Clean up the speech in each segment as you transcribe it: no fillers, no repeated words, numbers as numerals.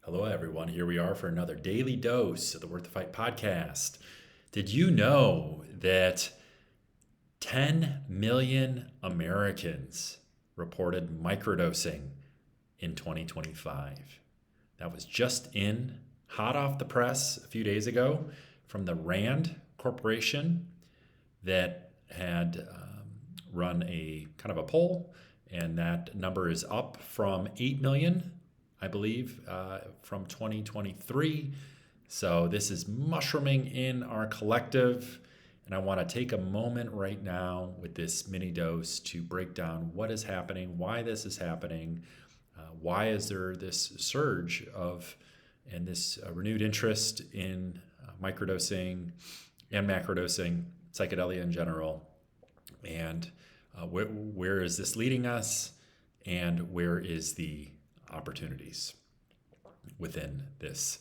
Hello, everyone. Here we are for another daily dose of the Worth the Fight podcast. Did you know that 10 million Americans reported microdosing in 2025? That was just in, hot off the press a few days ago from the RAND Corporation that had run a kind of a poll, and that number is up from 8 million, I believe, from 2023. So this is mushrooming in our collective. And I want to take a moment right now with this mini dose to break down what is happening, why this is happening, why is there this surge of and this renewed interest in microdosing and macrodosing, psychedelia in general, and where is this leading us, and where is the opportunities within this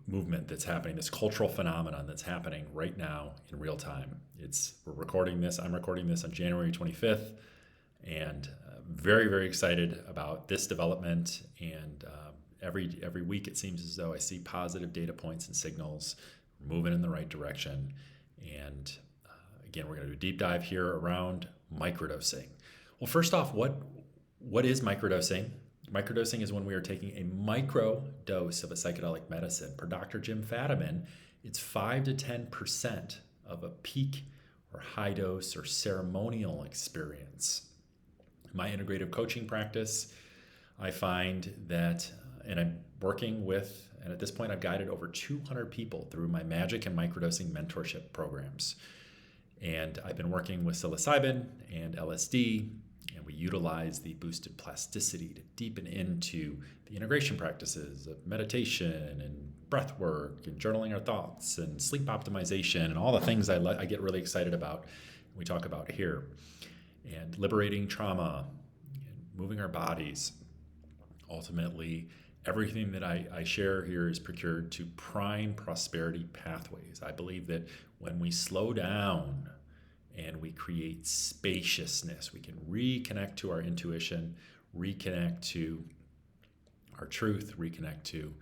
movement that's happening, this cultural phenomenon that's happening right now in real time. I'm recording this on January 25th, and very, very excited about this development. And every week it seems as though I see positive data points and signals moving in the right direction. And again, we're going to do a deep dive here around microdosing. Well, first off, what is microdosing? Microdosing is when we are taking a micro dose of a psychedelic medicine. Per Dr. Jim Fadiman, it's 5 to 10% of a peak or high dose or ceremonial experience. In my integrative coaching practice, I find that, and I'm working with, and at this point I've guided over 200 people through my magic and microdosing mentorship programs. And I've been working with psilocybin and LSD, and we utilize the boosted plasticity to deepen into the integration practices of meditation and breath work and journaling our thoughts and sleep optimization and all the things I get really excited about, we talk about here. And liberating trauma, and moving our bodies. Ultimately, everything that I share here is procured to prime prosperity pathways. I believe that when we slow down and we create spaciousness, we can reconnect to our intuition, reconnect to our truth, reconnect to,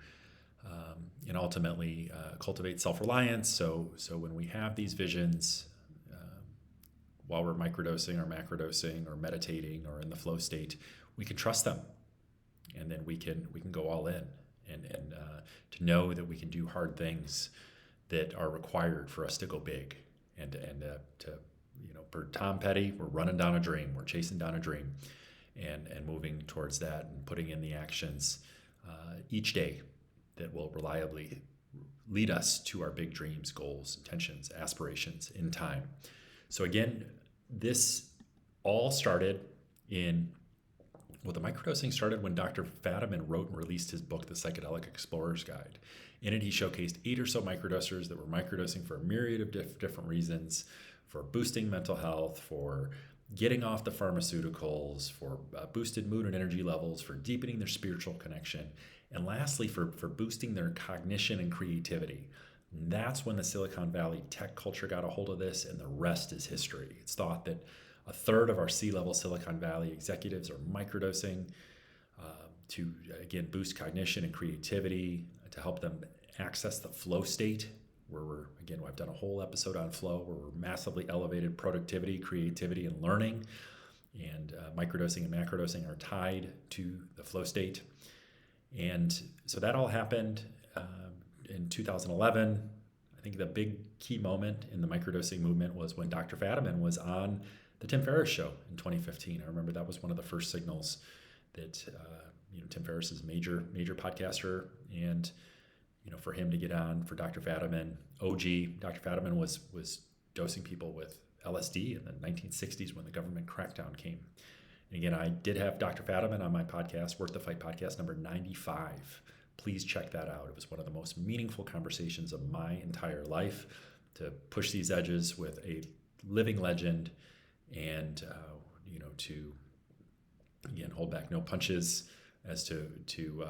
and ultimately cultivate self-reliance. So when we have these visions, while we're microdosing or macrodosing or meditating or in the flow state, we can trust them, and then we can go all in, and to know that we can do hard things that are required for us to go big, and to for Tom Petty, we're running down a dream, we're chasing down a dream, and moving towards that and putting in the actions each day that will reliably lead us to our big dreams, goals, intentions, aspirations in time. So again, this all started the microdosing started when Dr. Fadiman wrote and released his book, The Psychedelic Explorer's Guide. In it, he showcased 8 or so microdosers that were microdosing for a myriad of different reasons, for boosting mental health, for getting off the pharmaceuticals, for boosted mood and energy levels, for deepening their spiritual connection, and lastly, for boosting their cognition and creativity. And that's when the Silicon Valley tech culture got a hold of this, and the rest is history. It's thought that a third of our C-level Silicon Valley executives are microdosing to, again, boost cognition and creativity, to help them access the flow state, where I've done a whole episode on flow, where we're massively elevated productivity, creativity, and learning. And microdosing and macrodosing are tied to the flow state. And so that all happened in 2011. I think the big key moment in the microdosing movement was when Dr. Fadiman was on the Tim Ferriss show in 2015. I remember that was one of the first signals that Tim Ferriss is a major podcaster, and for him to get on, for Dr. Fadiman, Dr. Fadiman was dosing people with LSD in the 1960s when the government crackdown came. And again, I did have Dr. Fadiman on my podcast, Worth the Fight podcast number 95. Please check that out. It was one of the most meaningful conversations of my entire life, to push these edges with a living legend, and to again hold back no punches as to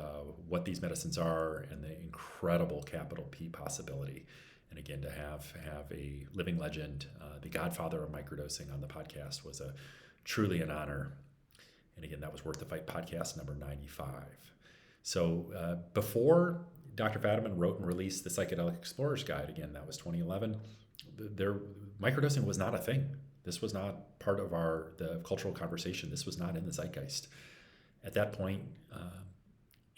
what these medicines are, and the incredible capital P possibility. And again, to have a living legend, the godfather of microdosing, on the podcast was truly an honor. And again, that was Worth the Fight podcast number 95. So before Dr. Fadiman wrote and released the Psychedelic Explorer's Guide, again, that was 2011, microdosing was not a thing. This was not part of the cultural conversation. This was not in the zeitgeist. At that point,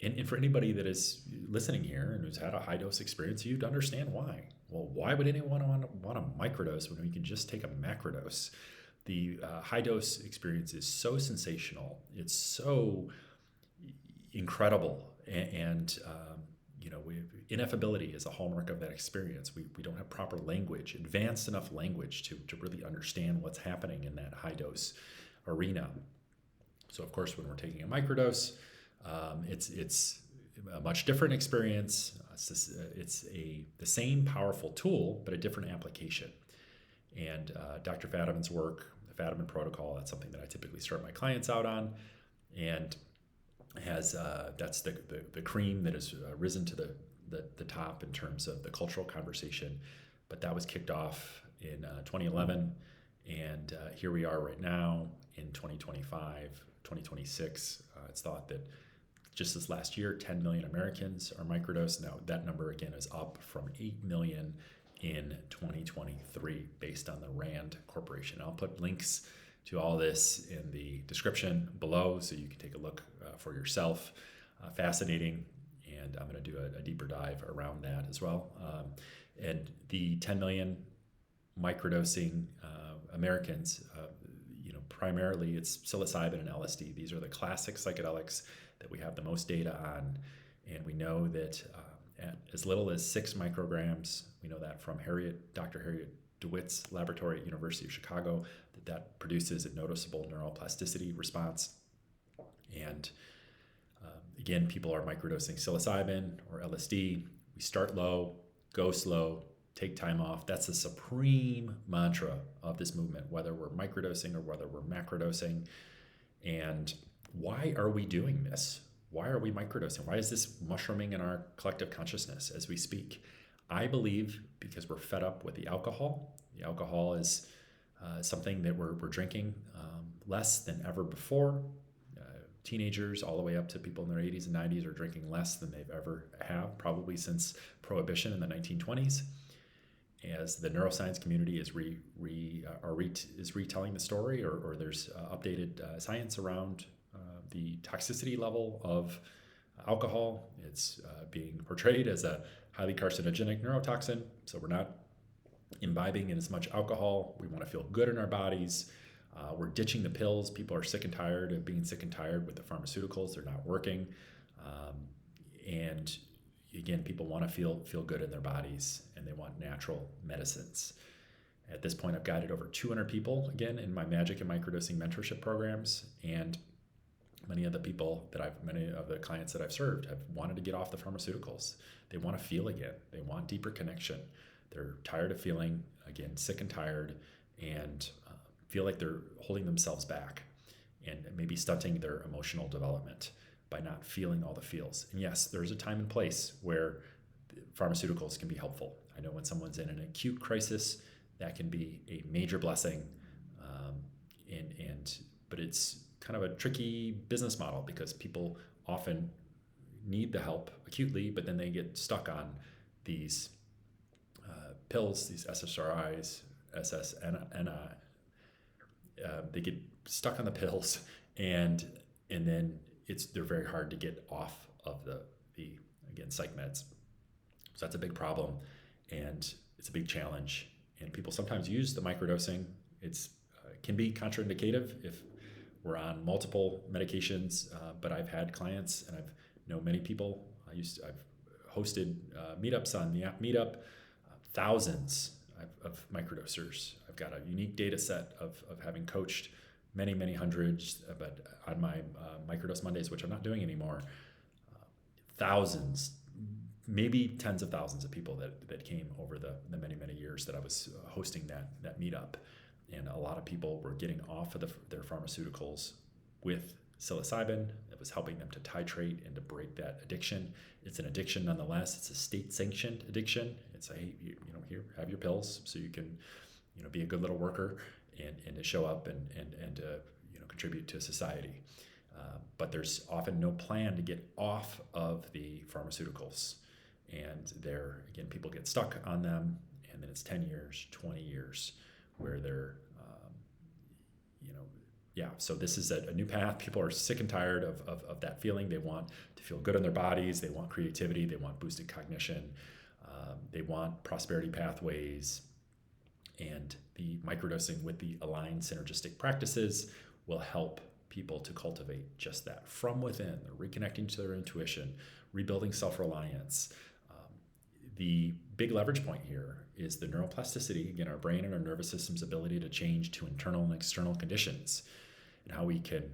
and for anybody that is listening here and who's had a high dose experience, you'd understand why. Well, why would anyone want to microdose when we can just take a macrodose? The high dose experience is so sensational. It's so incredible, and ineffability is a hallmark of that experience. We don't have proper language, advanced enough language to really understand what's happening in that high dose arena. So of course, when we're taking a microdose, it's a much different experience. It's the same powerful tool, but a different application. And Dr. Fadiman's work, the Fadiman protocol, that's something that I typically start my clients out on, and has that's the cream that has risen to the top in terms of the cultural conversation. But that was kicked off in 2011, and here we are right now in 2025, 2026. It's thought that just this last year, 10 million Americans are microdosed. Now that number again is up from 8 million in 2023 based on the RAND Corporation. I'll put links to all this in the description below so you can take a look for yourself. Fascinating, and I'm going to do a deeper dive around that as well. And the 10 million microdosing Americans, primarily it's psilocybin and LSD. These are the classic psychedelics that we have the most data on, and we know that at as little as 6 micrograms, we know that from Dr. Harriet DeWitt's laboratory at University of Chicago, that produces a noticeable neuroplasticity response. And again, people are microdosing psilocybin or LSD. We start low, go slow, take time off. That's the supreme mantra of this movement, whether we're microdosing or whether we're macrodosing. And why are we doing this? Why are we microdosing? Why is this mushrooming in our collective consciousness as we speak? I believe because we're fed up with the alcohol. The alcohol is something that we're drinking less than ever before. Teenagers all the way up to people in their 80s and 90s are drinking less than they've ever have, probably since Prohibition in the 1920s. As the neuroscience community is retelling the story, or there's updated science around the toxicity level of alcohol. It's being portrayed as a highly carcinogenic neurotoxin, so we're not imbibing in as much alcohol. We want to feel good in our bodies. We're ditching the pills. People are sick and tired of being sick and tired with the pharmaceuticals. They're not working. And again, people want to feel good in their bodies, and they want natural medicines. At this point, I've guided over 200 people, again, in my Magic and Microdosing mentorship programs, and many of the clients that I've served have wanted to get off the pharmaceuticals. They want to feel again. They want deeper connection. They're tired of feeling, again, sick and tired, and feel like they're holding themselves back and maybe stunting their emotional development by not feeling all the feels. And yes, there's a time and place where pharmaceuticals can be helpful. I know when someone's in an acute crisis, that can be a major blessing, but it's kind of a tricky business model because people often need the help acutely, but then they get stuck on these pills, these SSRIs, SSNI. They get stuck on the pills, and then they're very hard to get off of the again, psych meds. So that's a big problem, and it's a big challenge. And people sometimes use the microdosing. It can be contraindicative if we're on multiple medications, but I've had clients, and I've known many people. I've hosted meetups on the app Meetup, thousands of microdosers. I've got a unique data set of having coached many hundreds, but on my Microdose Mondays, which I'm not doing anymore, thousands, maybe tens of thousands of people that came over the many years that I was hosting that meetup. And a lot of people were getting off of their pharmaceuticals with psilocybin. It was helping them to titrate and to break that addiction. It's an addiction nonetheless. It's a state-sanctioned addiction. It's hey, here, have your pills so you can, be a good little worker and to show up and contribute to society. But there's often no plan to get off of the pharmaceuticals. And there, again, people get stuck on them, and then it's 10 years, 20 years where they're, so this is a new path. People are sick and tired of that feeling. They want to feel good in their bodies. They want creativity. They want boosted cognition. They want prosperity pathways. And the microdosing with the aligned synergistic practices will help people to cultivate just that from within. They're reconnecting to their intuition, rebuilding self-reliance. The big leverage point here is the neuroplasticity, again, our brain and our nervous system's ability to change to internal and external conditions, and how we can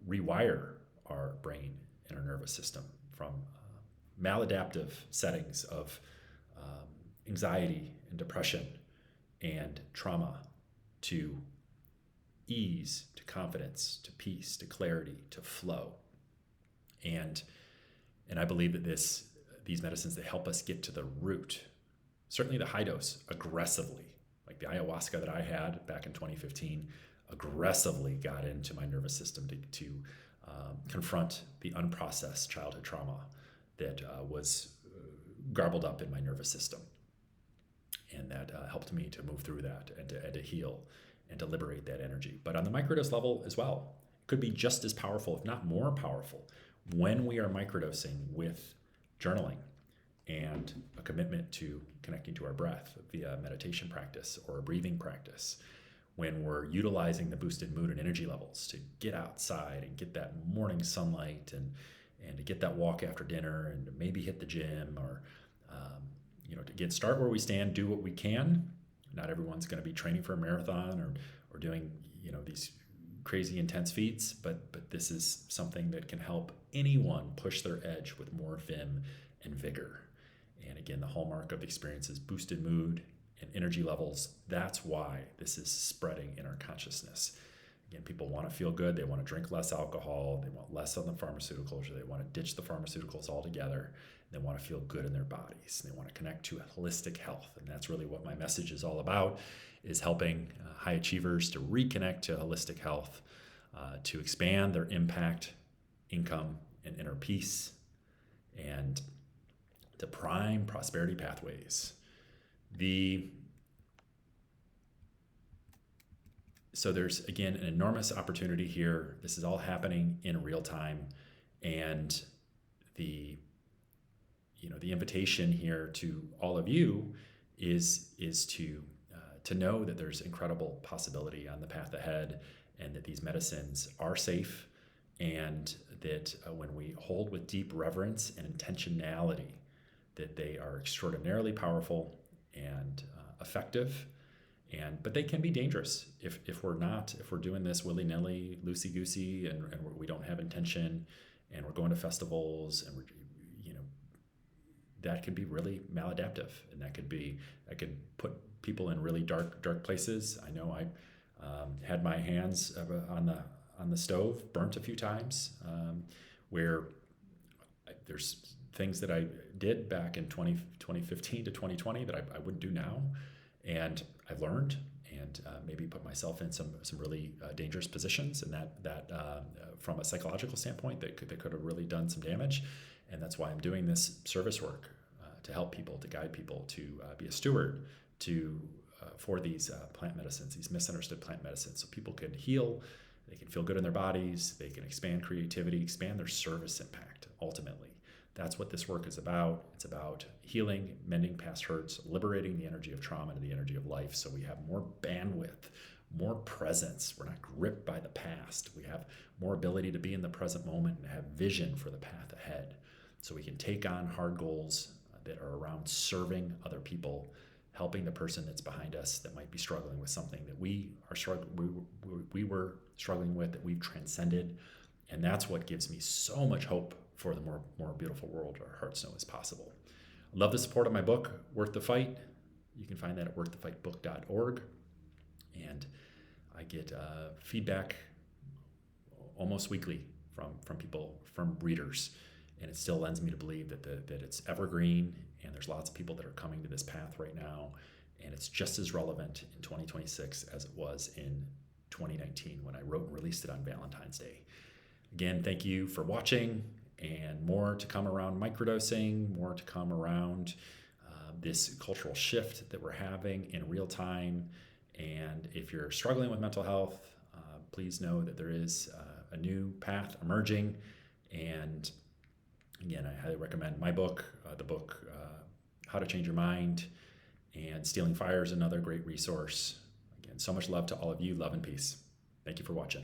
rewire our brain and our nervous system from maladaptive settings of anxiety and depression and trauma to ease, to confidence, to peace, to clarity, to flow. And I believe that these medicines, they help us get to the root. Certainly the high dose, aggressively, like the ayahuasca that I had back in 2015, aggressively got into my nervous system to confront the unprocessed childhood trauma that was garbled up in my nervous system. And that helped me to move through that and to heal and to liberate that energy. But on the microdose level as well, it could be just as powerful, if not more powerful, when we are microdosing with journaling and a commitment to connecting to our breath via meditation practice or a breathing practice, when we're utilizing the boosted mood and energy levels to get outside and get that morning sunlight and to get that walk after dinner and to maybe hit the gym or to start where we stand, do what we can. Not everyone's going to be training for a marathon or doing these crazy intense feats, but this is something that can help anyone push their edge with more vim and vigor. And again, the hallmark of the experience is boosted mood and energy levels. That's why this is spreading in our consciousness. Again, people want to feel good. They want to drink less alcohol. They want less on the pharmaceuticals, or they want to ditch the pharmaceuticals altogether. They want to feel good in their bodies. They want to connect to holistic health. And that's really what my message is all about, is helping high achievers to reconnect to holistic health, to expand their impact, income, and inner peace, and to prime prosperity pathways. So there's, again, an enormous opportunity here. This is all happening in real time. And the invitation here to all of you is to know that there's incredible possibility on the path ahead, and that these medicines are safe, and that when we hold with deep reverence and intentionality, that they are extraordinarily powerful and effective. But they can be dangerous if we're doing this willy-nilly, loosey-goosey, and we don't have intention, and we're going to festivals, and that could be really maladaptive, and that could put people in really dark places. I know I had my hands on the stove, burnt a few times, where there's things that I did back in 2015 to 2020 that I wouldn't do now. And I've learned and maybe put myself in some really dangerous positions, and that from a psychological standpoint that could have really done some damage. And that's why I'm doing this service work, to help people, to guide people, to be a steward for these plant medicines, these misunderstood plant medicines, so people can heal, they can feel good in their bodies, they can expand creativity, expand their service impact. Ultimately, that's what this work is about. It's about healing, mending past hurts, liberating the energy of trauma into the energy of life, so we have more bandwidth, more presence. We're not gripped by the past. We have more ability to be in the present moment and have vision for the path ahead, so we can take on hard goals that are around serving other people, helping the person that's behind us that might be struggling with something that we were struggling with, that we've transcended. And that's what gives me so much hope for the more beautiful world our hearts know is possible. I love the support of my book, Worth the Fight. You can find that at worththefightbook.org. And I get feedback almost weekly from people, from readers. And it still lends me to believe that it's evergreen, and there's lots of people that are coming to this path right now, and it's just as relevant in 2026 as it was in 2019 when I wrote and released it on Valentine's Day. Again, thank you for watching, and more to come around microdosing, more to come around this cultural shift that we're having in real time. And if you're struggling with mental health, please know that there is a new path emerging. And again, I highly recommend my book, the book How to Change Your Mind, and Stealing Fire is another great resource. Again, so much love to all of you. Love and peace. Thank you for watching.